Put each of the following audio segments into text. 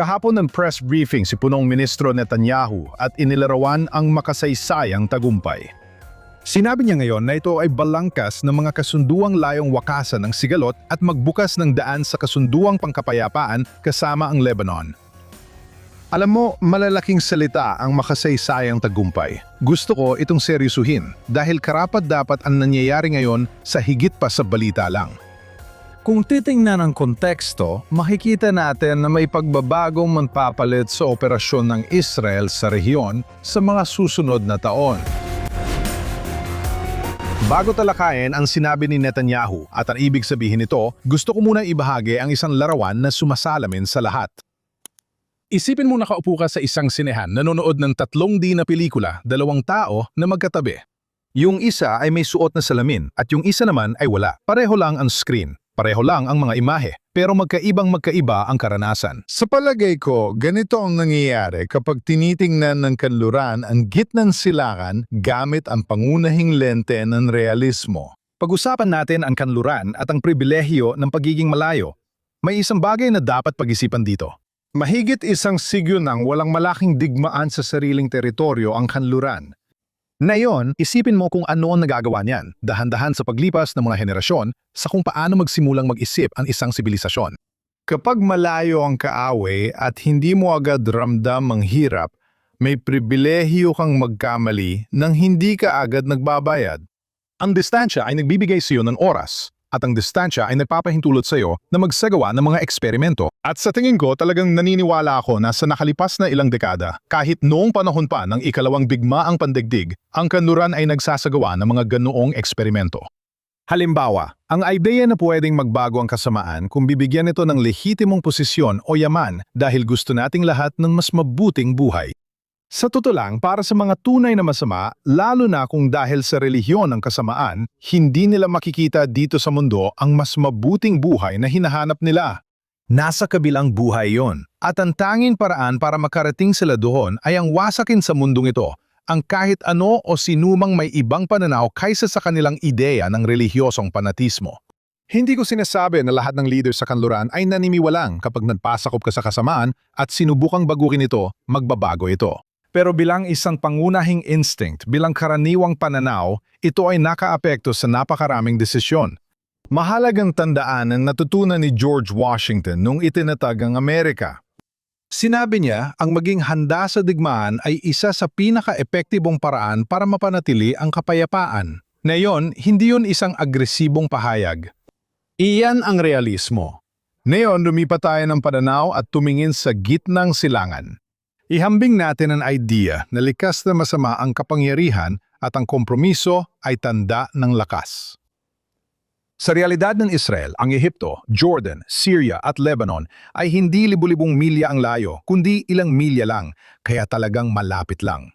Kahapon ng press briefing si punong ministro Netanyahu at inilarawan ang makasaysayang tagumpay. Sinabi niya ngayon na ito ay balangkas ng mga kasunduang layong wakasan ng sigalot at magbukas ng daan sa kasunduang pangkapayapaan kasama ang Lebanon. Alam mo, malalaking salita ang makasaysayang tagumpay. Gusto ko itong seryosuhin dahil karapat-dapat ang nangyayari ngayon sa higit pa sa balita lang. Kung titingnan ang konteksto, makikita natin na may pagbabagong magpapalit sa operasyon ng Israel sa rehiyon sa mga susunod na taon. Bago talakayin ang sinabi ni Netanyahu at ang ibig sabihin nito, gusto ko muna ibahagi ang isang larawan na sumasalamin sa lahat. Isipin mo nakaupo ka sa isang sinehan nanonood ng 3D na pelikula, 2 tao na magkatabi. Yung isa ay may suot na salamin at yung isa naman ay wala. Pareho lang ang screen. Pareho lang ang mga imahe, pero magkaiba ang karanasan. Sa palagay ko, ganito ang nangyayari kapag tinitingnan ng kanluran ang gitnang silangan gamit ang pangunahing lente ng realismo. Pag-usapan natin ang kanluran at ang pribilehiyo ng pagiging malayo. May isang bagay na dapat pag-isipan dito. Mahigit 1 siglo nang walang malaking digmaan sa sariling teritoryo ang kanluran. Ngayon, isipin mo kung ano ang nagagawa niyan, dahan-dahan sa paglipas ng mga henerasyon sa kung paano magsimulang mag-isip ang isang sibilisasyon. Kapag malayo ang kaaway at hindi mo agad ramdam ang hirap, may pribilehiyo kang magkamali nang hindi ka agad nagbabayad. Ang distansya ay nagbibigay sa iyo ng oras, at ang distansya ay nagpapahintulot sa iyo na magsagawa ng mga eksperimento. At sa tingin ko talagang naniniwala ako na sa nakalipas na ilang dekada, kahit noong panahon pa ng ikalawang bigmaang pandaigdig, ang kanluran ay nagsasagawa ng mga ganoong eksperimento. Halimbawa, ang ideya na pwedeng magbago ang kasamaan kung bibigyan ito ng lehitimong posisyon o yaman dahil gusto nating lahat ng mas mabuting buhay. Sa totoo lang, para sa mga tunay na masama, lalo na kung dahil sa relihiyon ng kasamaan, hindi nila makikita dito sa mundo ang mas mabuting buhay na hinahanap nila. Nasa kabilang buhay yon, at ang tanging paraan para makarating sila doon ay ang wasakin sa mundong ito, ang kahit ano o sinumang may ibang pananaw kaysa sa kanilang ideya ng relihiyosong panatismo. Hindi ko sinasabi na lahat ng leader sa kanluran ay naniniwalang kapag nagpasakop ka sa kasamaan at sinubukang baguhin ito, magbabago ito. Pero bilang isang pangunahing instinct, bilang karaniwang pananaw, ito ay nakaapekto sa napakaraming desisyon. Mahalagang tandaan ang natutunan ni George Washington nung itinatag ang Amerika. Sinabi niya, ang maging handa sa digmaan ay isa sa pinaka-epektibong paraan para mapanatili ang kapayapaan. Ngayon, hindi yun isang agresibong pahayag. Iyan ang realismo. Ngayon, lumipat tayo ng pananaw at tumingin sa gitnang silangan. Ihambing natin ang idea na likas na masama ang kapangyarihan at ang kompromiso ay tanda ng lakas. Sa realidad ng Israel, ang Ehipto, Jordan, Syria at Lebanon ay hindi libu-libong milya ang layo, kundi ilang milya lang, kaya talagang malapit lang.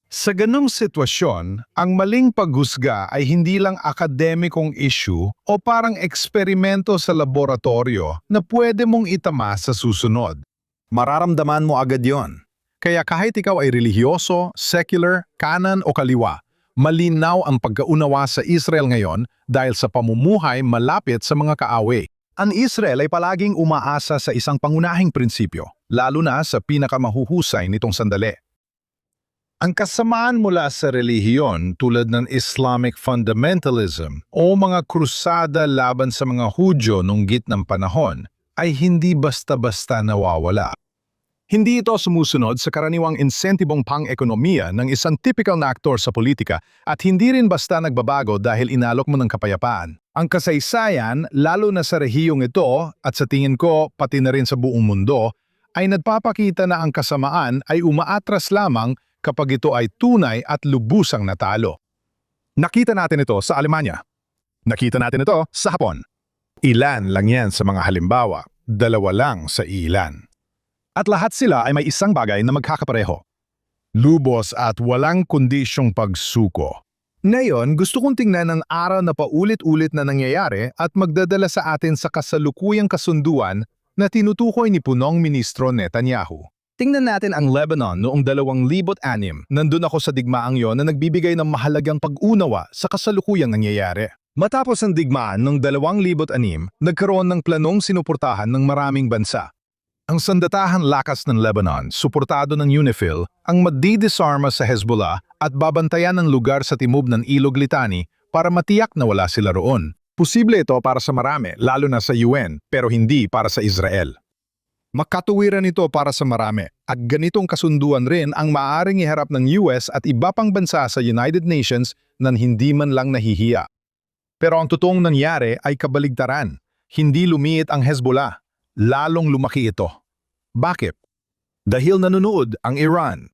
Sa ganong sitwasyon, ang maling paghusga ay hindi lang akademikong issue o parang eksperimento sa laboratorio na pwede mong itama sa susunod. Mararamdaman mo agad yon. Kaya kahit ikaw ay relihiyoso, secular, kanan o kaliwa, malinaw ang pagkaunawa sa Israel ngayon dahil sa pamumuhay malapit sa mga kaaway. Ang Israel ay palaging umaasa sa isang pangunahing prinsipyo, lalo na sa pinakamahuhusay nitong sandali. Ang kasamaan mula sa relihiyon tulad ng Islamic fundamentalism o mga krusada laban sa mga Hudyo nung gitnang panahon ay hindi basta-basta nawawala. Hindi ito sumusunod sa karaniwang insentibong pang-ekonomiya ng isang typical na aktor sa politika at hindi rin basta nagbabago dahil inalok mo ng kapayapaan. Ang kasaysayan, lalo na sa rehiyong ito at sa tingin ko pati na rin sa buong mundo, ay nagpapakita na ang kasamaan ay umaatras lamang kapag ito ay tunay at lubusang natalo. Nakita natin ito sa Alemanya. Nakita natin ito sa Hapon. Ilan lang yan sa mga halimbawa, 2 lang sa ilan. At lahat sila ay may isang bagay na magkakapareho. Lubos at walang kondisyong pagsuko. Ngayon, gusto kong tingnan ang aral na paulit-ulit na nangyayari at magdadala sa atin sa kasalukuyang kasunduan na tinutukoy ni punong ministro Netanyahu. Tingnan natin ang Lebanon noong 2006. Nandun ako sa digmaang yon na nagbibigay ng mahalagang pag-unawa sa kasalukuyang nangyayari. Matapos ang digmaan noong 2006, nagkaroon ng planong sinuportahan ng maraming bansa. Ang sandatahan lakas ng Lebanon, suportado ng UNIFIL, ang magdidisarma sa Hezbollah at babantayan ng lugar sa timog ng Ilog Litani para matiyak na wala sila roon. Posible ito para sa marami, lalo na sa UN, pero hindi para sa Israel. Makatuwiran ito para sa marami at ganitong kasunduan rin ang maaaring iharap ng US at iba pang bansa sa United Nations nang hindi man lang nahihiya. Pero ang totoong nangyari ay kabaligtaran. Hindi lumiit ang Hezbollah, lalong lumaki ito. Bakit? Dahil nanonood ang Iran.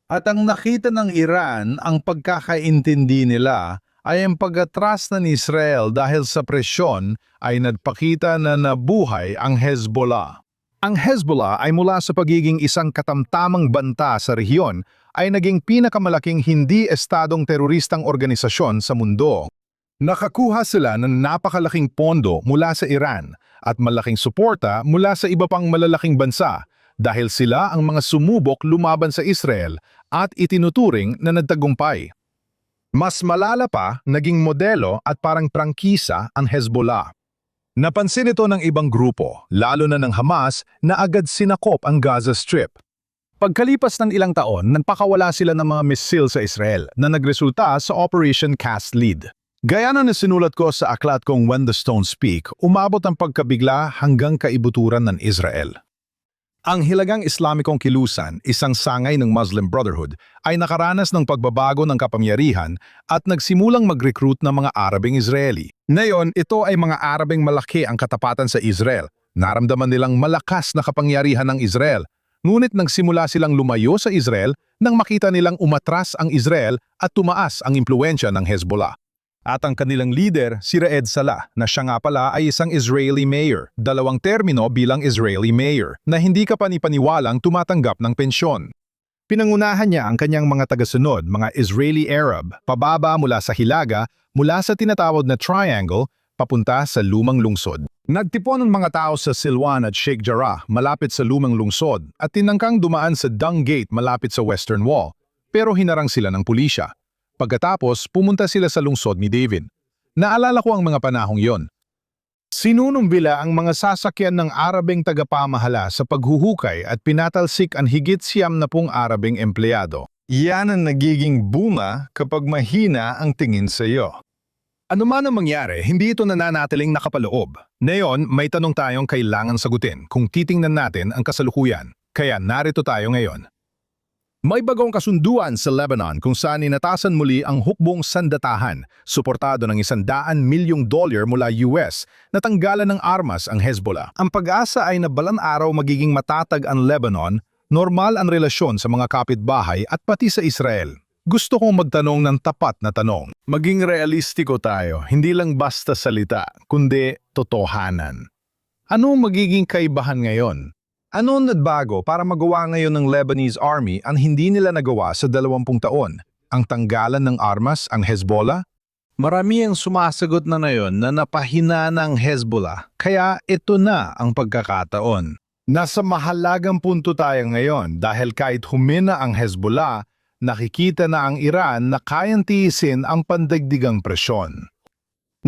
At ang nakita ng Iran, ang pagkakaintindi nila ay ang pag-atras ng Israel dahil sa presyon ay nagpakita na nabuhay ang Hezbollah. Ang Hezbollah ay mula sa pagiging isang katamtamang banta sa rehiyon ay naging pinakamalaking hindi-estadong teroristang organisasyon sa mundo. Nakakuha sila ng napakalaking pondo mula sa Iran at malaking suporta mula sa iba pang malalaking bansa dahil sila ang mga sumubok lumaban sa Israel at itinuturing na nagtagumpay. Mas malala pa, naging modelo at parang prangkisa ang Hezbollah. Napansin ito ng ibang grupo, lalo na ng Hamas, na agad sinakop ang Gaza Strip. Pagkalipas ng ilang taon, nagpakawala sila ng mga misil sa Israel na nagresulta sa Operation Cast Lead. Gaya na sinulat ko sa aklat kong When the Stones Speak, umabot ang pagkabigla hanggang kaibuturan ng Israel. Ang Hilagang Islamikong Kilusan, isang sangay ng Muslim Brotherhood, ay nakaranas ng pagbabago ng kapangyarihan at nagsimulang mag-recruit ng mga Arabing Israeli. Ngayon, ito ay mga Arabing malaki ang katapatan sa Israel. Naramdaman nilang malakas na kapangyarihan ng Israel. Ngunit nagsimula silang lumayo sa Israel nang makita nilang umatras ang Israel at tumaas ang impluensya ng Hezbollah. At ang kanilang leader, si Raed Salah, na siya nga pala ay isang Israeli mayor, 2 termino bilang Israeli mayor, na hindi kapanipaniwalang tumatanggap ng pensyon. Pinangunahan niya ang kanyang mga tagasunod, mga Israeli Arab, pababa mula sa Hilaga, mula sa tinatawag na Triangle, papunta sa lumang lungsod. Nagtipon ng mga tao sa Silwan at Sheikh Jarrah, malapit sa lumang lungsod, at tinangkang dumaan sa Dung Gate malapit sa Western Wall, pero hinarang sila ng pulisya. Pagkatapos, pumunta sila sa lungsod ni David. Naalala ko ang mga panahong yon. Sinunumbila ang mga sasakyan ng Arabeng tagapamahala sa paghuhukay at pinatalsik ang higit 70 Arabeng empleyado. Iyan ang nagiging bunga kapag mahina ang tingin sa iyo. Ano man ang mangyari, hindi ito nananatiling nakapaloob. Ngayon, may tanong tayong kailangan sagutin kung titingnan natin ang kasalukuyan. Kaya narito tayo ngayon. May bagong kasunduan sa Lebanon kung saan inatasan muli ang hukbong sandatahan, suportado ng $100 milyong mula US, na tanggalan ng armas ang Hezbollah. Ang pag-asa ay na balang araw magiging matatag ang Lebanon, normal ang relasyon sa mga kapitbahay at pati sa Israel. Gusto kong magtanong ng tapat na tanong. Maging realistiko tayo, hindi lang basta salita, kundi totohanan. Ano magiging kaibahan ngayon? Ano ang nagbago para magawa ngayon ng Lebanese Army ang hindi nila nagawa sa 20 taon? Ang tanggalan ng armas ang Hezbollah? Marami ang sumasagot na ngayon na napahina ng Hezbollah, kaya ito na ang pagkakataon. Nasa mahalagang punto tayo ngayon dahil kahit humina ang Hezbollah, nakikita na ang Iran na kayang tiisin ang pandaigdigang presyon.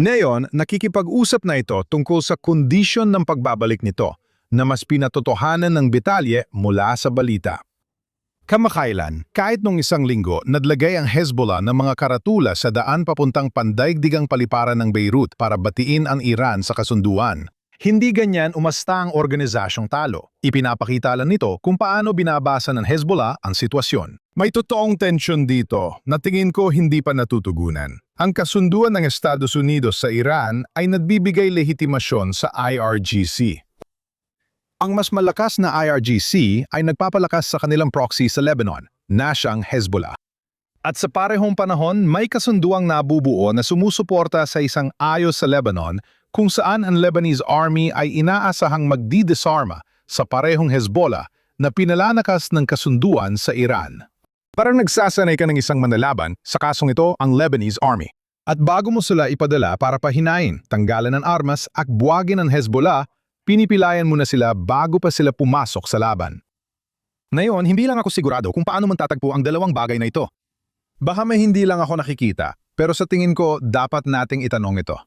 Ngayon, nakikipag-usap na ito tungkol sa kondisyon ng pagbabalik nito, na mas pinatotohanan ng detalye mula sa balita. Kamakailan, kahit nung isang linggo, nadlagay ang Hezbollah ng mga karatula sa daan papuntang pandaigdigang paliparan ng Beirut para batiin ang Iran sa kasunduan. Hindi ganyan umasta ang organisasyong talo. Ipinapakita lang nito kung paano binabasa ng Hezbollah ang sitwasyon. May totoong tensyon dito na tingin ko hindi pa natutugunan. Ang kasunduan ng Estados Unidos sa Iran ay nagbibigay lehitimasyon sa IRGC. Ang mas malakas na IRGC ay nagpapalakas sa kanilang proxy sa Lebanon, na siyang Hezbollah. At sa parehong panahon, may kasunduang nabubuo na sumusuporta sa isang ayos sa Lebanon kung saan ang Lebanese Army ay inaasahang magdidesarma sa parehong Hezbollah na pinalalakas ng kasunduan sa Iran. Parang nagsasanay ka ng isang manlalaban, sa kasong ito ang Lebanese Army. At bago mo sila ipadala para pahinain, tanggalan ng armas at buwagin ng Hezbollah, pinipilayan mo na sila bago pa sila pumasok sa laban. Ngayon, hindi lang ako sigurado kung paano matatagpo ang dalawang bagay na ito. Baka may hindi lang ako nakikita, pero sa tingin ko dapat nating itanong ito.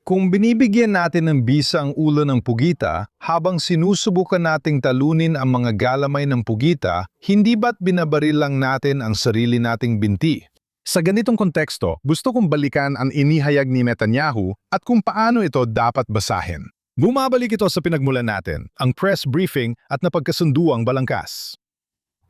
Kung binibigyan natin ng bisa ang ulo ng pugita, habang sinusubukan nating talunin ang mga galamay ng pugita, hindi ba't binabaril lang natin ang sarili nating binti? Sa ganitong konteksto, gusto kong balikan ang inihayag ni Netanyahu at kung paano ito dapat basahin. Bumabalik ito sa pinagmulan natin, ang press briefing at napagkasunduang balangkas.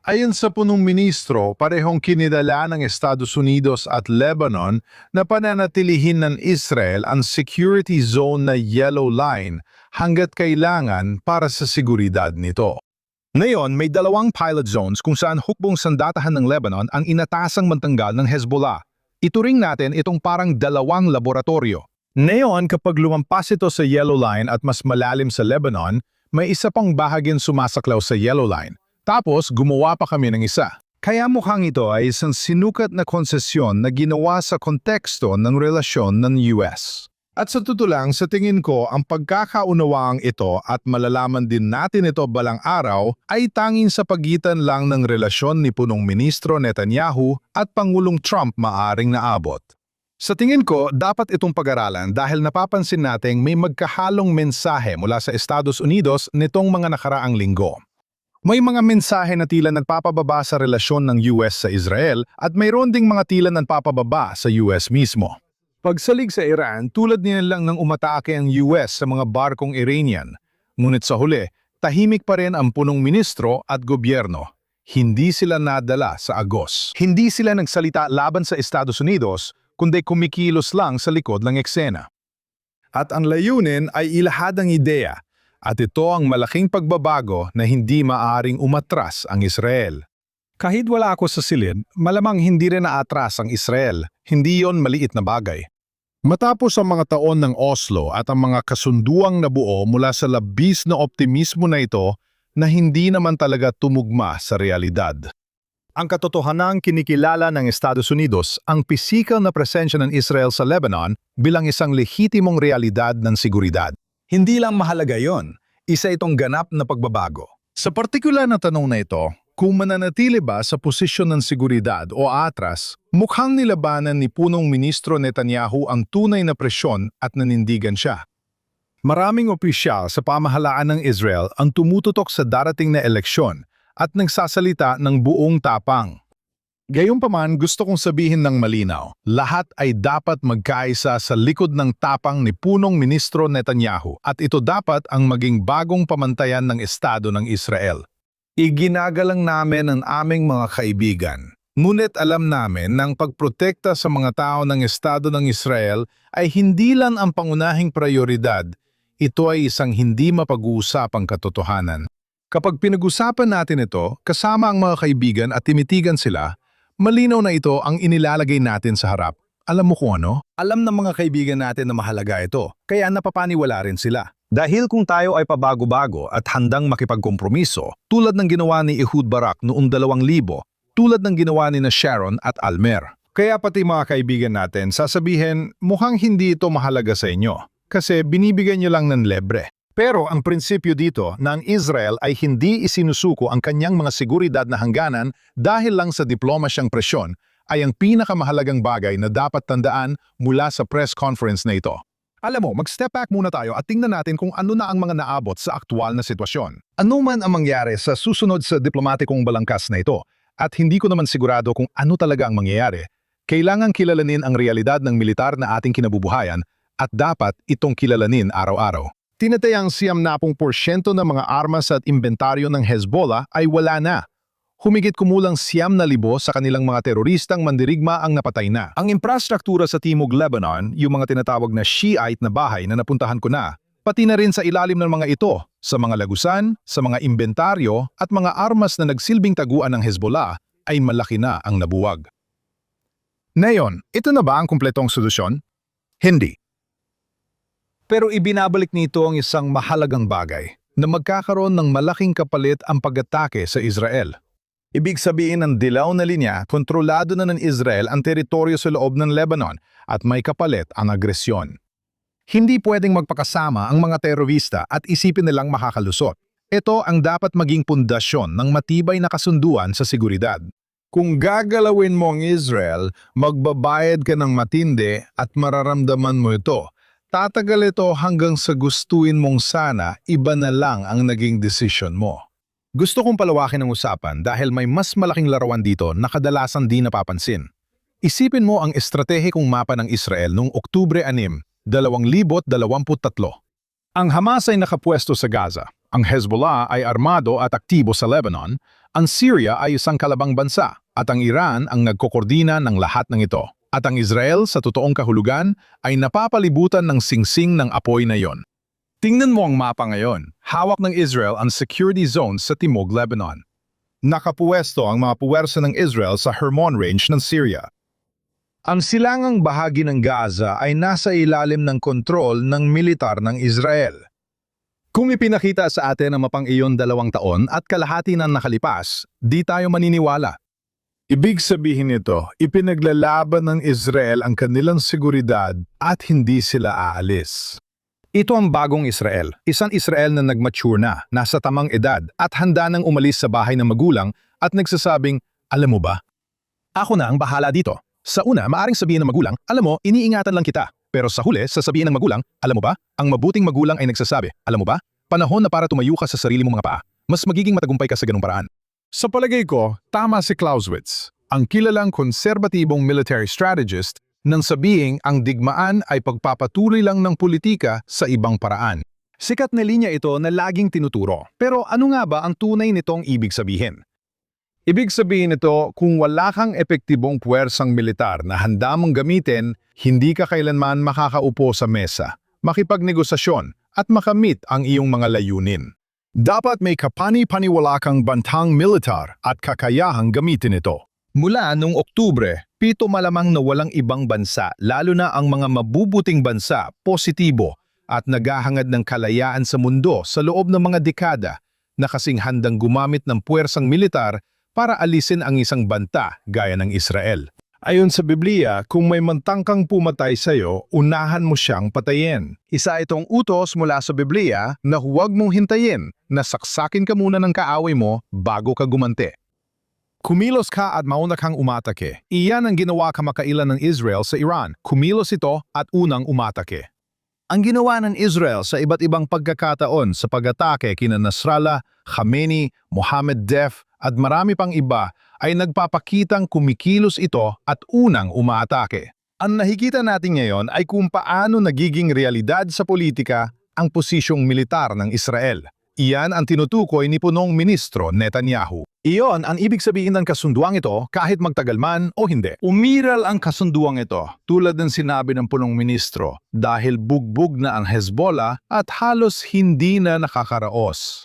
Ayon sa punong ministro, parehong kinidala ng Estados Unidos at Lebanon na pananatilihin ng Israel ang security zone na Yellow Line hanggat kailangan para sa seguridad nito. Ngayon, may dalawang pilot zones kung saan hukbong sandatahan ng Lebanon ang inatasang mantanggal ng Hezbollah. Ituring natin itong parang dalawang laboratorio. Ngayon, kapag lumampas ito sa Yellow Line at mas malalim sa Lebanon, may isa pang bahaging sumasaklaw sa Yellow Line. Tapos, gumawa pa kami ng isa. Kaya mukhang ito ay isang sinukat na konsesyon na ginawa sa konteksto ng relasyon ng US. At sa totoo lang, sa tingin ko, ang pagkakaunawaang ito at malalaman din natin ito balang araw ay tanging sa pagitan lang ng relasyon ni Punong Ministro Netanyahu at Pangulong Trump maaring naabot. Sa tingin ko, dapat itong pag-aralan dahil napapansin nating may magkahalong mensahe mula sa Estados Unidos nitong mga nakaraang linggo. May mga mensahe na tila nagpapababa sa relasyon ng US sa Israel at mayroon ding mga tila nagpapababa sa US mismo. Pagsalig sa Iran, tulad nilang nang umatake ang US sa mga barkong Iranian. Ngunit sa huli, tahimik pa rin ang punong ministro at gobyerno. Hindi sila nadala sa agos. Hindi sila nagsalita laban sa Estados Unidos, kundi kumikilos lang sa likod ng eksena. At ang layunin ay ilahad ang ideya. At ito ang malaking pagbabago na hindi maaaring umatras ang Israel. Kahit wala ako sa silid, malamang hindi rin naatras ang Israel. Hindi yon maliit na bagay. Matapos ang mga taon ng Oslo at ang mga kasunduang nabuo mula sa labis na optimismo na ito na hindi naman talaga tumugma sa realidad. Ang katotohanang kinikilala ng Estados Unidos ang pisikal na presensya ng Israel sa Lebanon bilang isang lehitimong realidad ng seguridad. Hindi lang mahalaga yon, isa itong ganap na pagbabago. Sa partikular na tanong na ito, kung mananatili ba sa posisyon ng seguridad o atras, mukhang nilabanan ni Punong Ministro Netanyahu ang tunay na presyon at nanindigan siya. Maraming opisyal sa pamahalaan ng Israel ang tumututok sa darating na eleksyon at nagsasalita ng buong tapang. Gayunpaman, gusto kong sabihin ng malinaw, lahat ay dapat magkaisa sa likod ng tapang ni Punong Ministro Netanyahu at ito dapat ang maging bagong pamantayan ng Estado ng Israel. Iginagalang namin ang aming mga kaibigan. Ngunit alam namin na ang pagprotekta sa mga tao ng Estado ng Israel ay hindi lang ang pangunahing prioridad, ito ay isang hindi mapag-uusapang katotohanan. Kapag pinag-usapan natin ito, kasama ang mga kaibigan at timitigan sila, malinaw na ito ang inilalagay natin sa harap. Alam mo kung ano? Alam ng mga kaibigan natin na mahalaga ito, kaya napapaniwala rin sila. Dahil kung tayo ay pabago-bago at handang makipagkompromiso, tulad ng ginawa ni Ehud Barak noong 2000, tulad ng ginawa ni Sharon at Almer. Kaya pati mga kaibigan natin sasabihin, mukhang hindi ito mahalaga sa inyo, kasi binibigyan nyo lang ng lebre. Pero ang prinsipyo dito na ang Israel ay hindi isinusuko ang kanyang mga seguridad na hangganan dahil lang sa diplomasyang presyon ay ang pinakamahalagang bagay na dapat tandaan mula sa press conference na ito. Alam mo, mag-step back muna tayo at tingnan natin kung ano na ang mga naabot sa aktual na sitwasyon. Ano man ang mangyari sa susunod sa diplomatikong balangkas na ito, at hindi ko naman sigurado kung ano talaga ang mangyayari, kailangang kilalanin ang realidad ng militar na ating kinabubuhayan at dapat itong kilalanin araw-araw. Tinatayang 70% ng mga armas at inventaryo ng Hezbollah ay wala na. Humigit kumulang 9,000 sa kanilang mga teroristang mandirigma ang napatay na. Ang infrastruktura sa Timog Lebanon, yung mga tinatawag na Shiite na bahay na napuntahan ko na, pati na rin sa ilalim ng mga ito, sa mga lagusan, sa mga inventaryo at mga armas na nagsilbing taguan ng Hezbollah, ay malaki na ang nabuwag. Ngayon, ito na ba ang kumpletong solusyon? Hindi. Pero ibinabalik nito ang isang mahalagang bagay, na magkakaroon ng malaking kapalit ang pag-atake sa Israel. Ibig sabihin ng dilaw na linya, kontrolado na ng Israel ang teritoryo sa loob ng Lebanon at may kapalit ang agresyon. Hindi pwedeng magpakasama ang mga terorista at isipin nilang makakalusot. Ito ang dapat maging pundasyon ng matibay na kasunduan sa seguridad. Kung gagalawin mo ang Israel, magbabayad ka ng matindi at mararamdaman mo ito. Tatagal ito hanggang sa gustuin mong sana iba na lang ang naging desisyon mo. Gusto kong palawakin ang usapan dahil may mas malaking larawan dito na kadalasan di napapansin. Isipin mo ang estratehikong mapa ng Israel noong Oktubre 6, 2023. Ang Hamas ay nakapwesto sa Gaza, ang Hezbollah ay armado at aktibo sa Lebanon, ang Syria ay isang kalabang bansa, at ang Iran ang nagkokordina ng lahat ng ito. At ang Israel sa totoong kahulugan ay napapalibutan ng singsing ng apoy na yon. Tingnan mo ang mapa ngayon. Hawak ng Israel ang security zone sa Timog Lebanon. Nakapuwesto ang mga puwersa ng Israel sa Hermon Range ng Syria. Ang silangang bahagi ng Gaza ay nasa ilalim ng kontrol ng militar ng Israel. Kung ipinakita sa atin ang mapang iyon 2 taon at kalahati na nakalipas, di tayo maniniwala. Ibig sabihin nito, ipinaglalaban ng Israel ang kanilang seguridad at hindi sila aalis. Ito ang bagong Israel, isang Israel na nagmature na, nasa tamang edad at handa nang umalis sa bahay ng magulang at nagsasabing, alam mo ba? Ako na ang bahala dito. Sa una, maaring sabihin ng magulang, alam mo, iniingatan lang kita. Pero sa huli, sasabihin ng magulang, alam mo ba? Ang mabuting magulang ay nagsasabi, alam mo ba? Panahon na para tumayo ka sa sarili mong mga paa. Mas magiging matagumpay ka sa ganung paraan. Sa palagay ko, tama si Clausewitz, ang kilalang konserbatibong military strategist, nang sabihing ang digmaan ay pagpapatuloy lang ng politika sa ibang paraan. Sikat na linya ito na laging tinuturo. Pero ano nga ba ang tunay nitong ibig sabihin? Ibig sabihin nito, kung wala kang epektibong puwersang militar na handa mong gamitin, hindi ka kailanman makakaupo sa mesa, makipagnegosasyon at makamit ang iyong mga layunin. Dapat may kapani-paniwala kang bantang militar at kakayahang gamitin ito. Mula noong Oktubre, 7 malamang na walang ibang bansa, lalo na ang mga mabubuting bansa, positibo at naghahangad ng kalayaan sa mundo sa loob ng mga dekada na kasing handang gumamit ng puwersang militar para alisin ang isang banta gaya ng Israel. Ayon sa Biblia, kung may mantangkang pumatay sa iyo, unahan mo siyang patayin. Isa itong utos mula sa Biblia na huwag mong hintayin na saksakin ka muna ng kaaway mo bago ka gumante. Kumilos ka at mauna kang umatake. Iyan ang ginawa kamakailan ng Israel sa Iran. Kumilos ito at unang umatake. Ang ginawa ng Israel sa iba't ibang pagkakataon sa pag-atake kina Nasrallah, Khamenei, Mohammed Deif at marami pang iba ay nagpapakitang kumikilos ito at unang umaatake. Ang nakikita natin ngayon ay kung paano nagiging realidad sa politika ang posisyong militar ng Israel. Iyan ang tinutukoy ni punong ministro Netanyahu. Iyon ang ibig sabihin ng kasunduang ito kahit magtagal man o hindi. Umiral ang kasunduang ito tulad ng sinabi ng punong ministro dahil bugbog na ang Hezbollah at halos hindi na nakakaraos.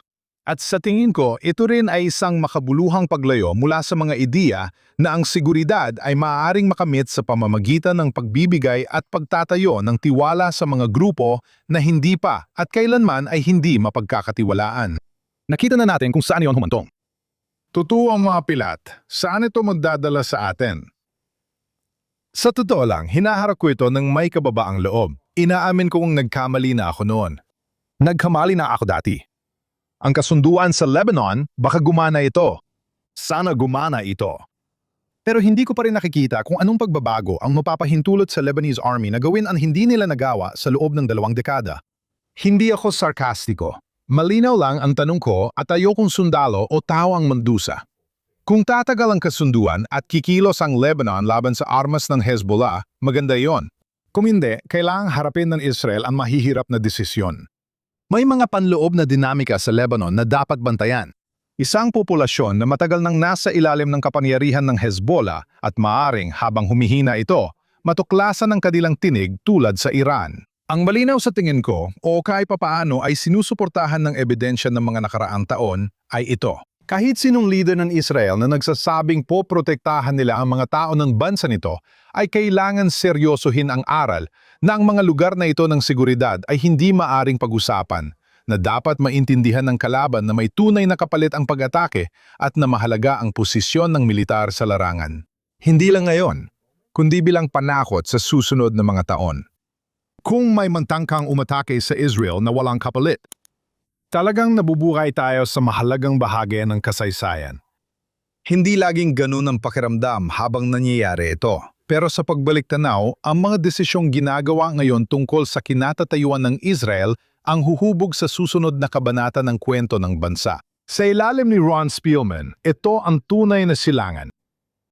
At sa tingin ko, ito rin ay isang makabuluhang paglayo mula sa mga ideya na ang seguridad ay maaaring makamit sa pamamagitan ng pagbibigay at pagtatayo ng tiwala sa mga grupo na hindi pa at kailanman ay hindi mapagkakatiwalaan. Nakita na natin kung saan iyon humantong. Totoo ang mga pilat. Saan ito magdadala sa atin? Sa totoo lang, hinaharap ko ito ng may kababaang loob. Inaamin kong nagkamali na ako noon. Nagkamali na ako dati. Ang kasunduan sa Lebanon, baka gumana ito. Sana gumana ito. Pero hindi ko pa rin nakikita kung anong pagbabago ang mapapahintulot sa Lebanese army na gawin ang hindi nila nagawa sa loob ng 2 dekada. Hindi ako sarkastiko. Malinaw lang ang tanong ko at ayokong sundalo o tao ang mandusa. Kung tatagal ang kasunduan at kikilos ang Lebanon laban sa armas ng Hezbollah, maganda yon. Kung hindi, kailangang harapin ng Israel ang mahihirap na desisyon. May mga panloob na dinamika sa Lebanon na dapat bantayan. Isang populasyon na matagal nang nasa ilalim ng kapangyarihan ng Hezbollah at maaring habang humihina ito, matuklasan ang kanilang tinig tulad sa Iran. Ang malinaw sa tingin ko, o kahit papaano ay sinusuportahan ng ebidensya ng mga nakaraang taon, ay ito. Kahit sinong leader ng Israel na nagsasabing poprotektahan nila ang mga tao ng bansa nito, ay kailangan seryosohin ang aral na ang mga lugar na ito ng seguridad ay hindi maaring pag-usapan, na dapat maintindihan ng kalaban na may tunay na kapalit ang pag-atake at na mahalaga ang posisyon ng militar sa larangan. Hindi lang ngayon, kundi bilang panakot sa susunod na mga taon. Kung may mantangkang umatake sa Israel na walang kapalit, talagang nabubuhay tayo sa mahalagang bahagi ng kasaysayan. Hindi laging ganun ang pakiramdam habang nangyayari ito. Pero sa pagbalik tanaw, ang mga desisyong ginagawa ngayon tungkol sa kinatatayuan ng Israel ang huhubog sa susunod na kabanata ng kwento ng bansa. Sa ilalim ni Ron Spielman, ito ang tunay na silangan.